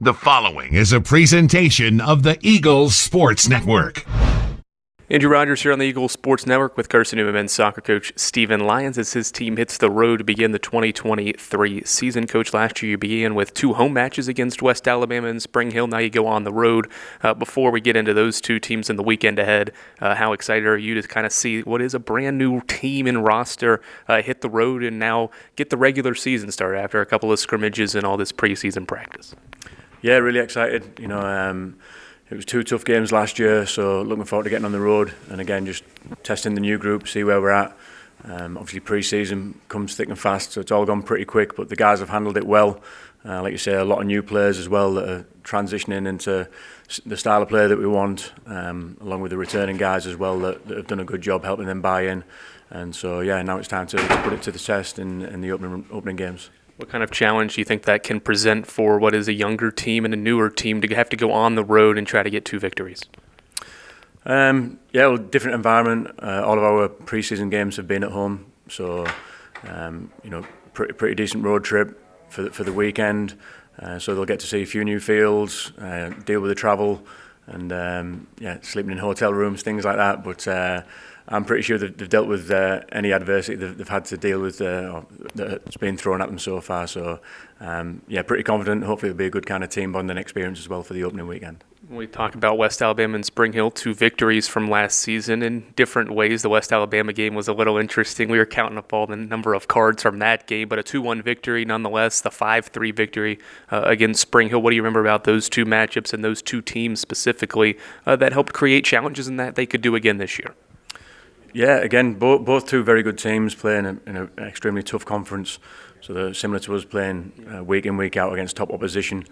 The following is a presentation of the Eagles Sports Network. Andrew Rogers here on the Eagles Sports Network with Carson-Newman men's soccer coach Stephen Lyons as his team hits the road to begin the 2023 season. Coach, last year you began with 2 home matches against West Alabama and Spring Hill. Now you go on the road. Before we get into those 2 teams in the weekend ahead, how excited are you to kind of see what is a brand new team and roster hit the road and now get the regular season started after a couple of scrimmages and all this preseason practice? Yeah, really excited. It was 2 tough games last year, so looking forward to getting on the road and again just testing the new group, see where we're at. Obviously pre-season comes thick and fast, so it's all gone pretty quick, but the guys have handled it well. Like you say, a lot of new players as well that are transitioning into the style of play that we want, along with the returning guys as well that have done a good job helping them buy in. And so, yeah, now it's time to put it to the test in the opening games. What kind of challenge do you think that can present for what is a younger team and a newer team to have to go on the road and try to get 2 victories? Different environment. All of our pre-season games have been at home, so pretty decent road trip for the weekend. So they'll get to see a few new fields, deal with the travel, and sleeping in hotel rooms, things like that. But I'm pretty sure they've dealt with any adversity they've had to deal with that's been thrown at them so far. So, pretty confident. Hopefully it'll be a good kind of team bonding experience as well for the opening weekend. We talk about West Alabama and Spring Hill, 2 victories from last season in different ways. The West Alabama game was a little interesting. We were counting up all the number of cards from that game, but a 2-1 victory nonetheless, the 5-3 victory against Spring Hill. What do you remember about those 2 matchups and those 2 teams specifically that helped create challenges and that they could do again this year? Yeah, again, both 2 very good teams playing in an extremely tough conference. So they're similar to us playing week in, week out against top opposition.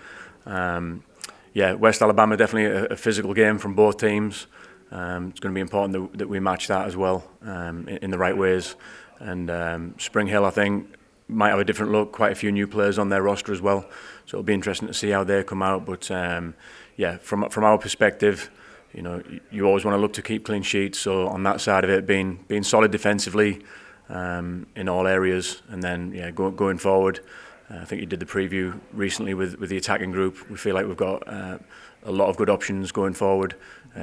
West Alabama definitely a physical game from both teams. It's going to be important that we match that as well in the right ways. And Spring Hill, I think, might have a different look. Quite a few new players on their roster as well. So it'll be interesting to see how they come out. But from our perspective, you always want to look to keep clean sheets. So on that side of it, being solid defensively in all areas, and then going forward. I think you did the preview recently with the attacking group. We feel like we've got a lot of good options going forward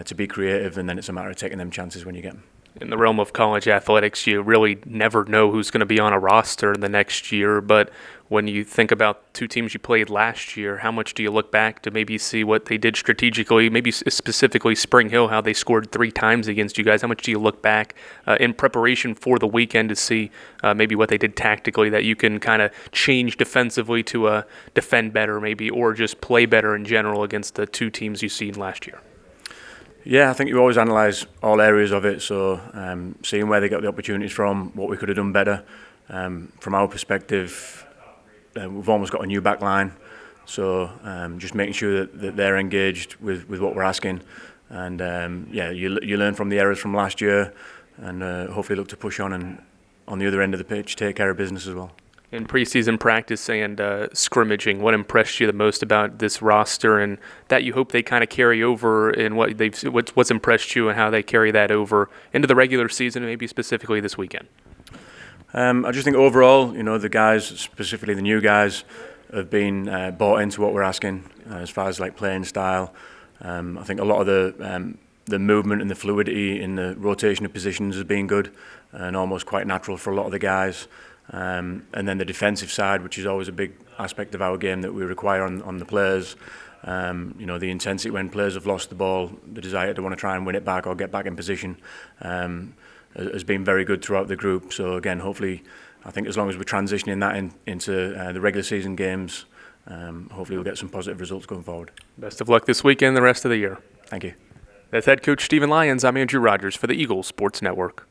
to be creative, and then it's a matter of taking them chances when you get them. In the realm of college athletics, you really never know who's going to be on a roster the next year, but when you think about 2 teams you played last year, how much do you look back to maybe see what they did strategically, maybe specifically Spring Hill, how they scored 3 times against you guys? How much do you look back in preparation for the weekend to see maybe what they did tactically that you can kind of change defensively to defend better maybe, or just play better in general against the 2 teams you've seen last year? Yeah, I think you always analyse all areas of it, so seeing where they got the opportunities from, what we could have done better. From our perspective, we've almost got a new back line, so just making sure that they're engaged with what we're asking. And you learn from the errors from last year, and hopefully look to push on and on the other end of the pitch, take care of business as well. In preseason practice and scrimmaging, what impressed you the most about this roster, and that you hope they kind of carry over, and what's impressed you and how they carry that over into the regular season, maybe specifically this weekend? I just think overall, the guys, specifically the new guys, have been bought into what we're asking as far as like playing style. I think a lot of the movement and the fluidity in the rotation of positions has been good and almost quite natural for a lot of the guys. And then the defensive side, which is always a big aspect of our game that we require on the players. The intensity when players have lost the ball, the desire to want to try and win it back or get back in position, has been very good throughout the group. So again, hopefully, I think as long as we're transitioning that into the regular season games, hopefully we'll get some positive results going forward. Best of luck this weekend and the rest of the year. Thank you. That's head coach Stephen Lyons. I'm Andrew Rogers for the Eagles Sports Network.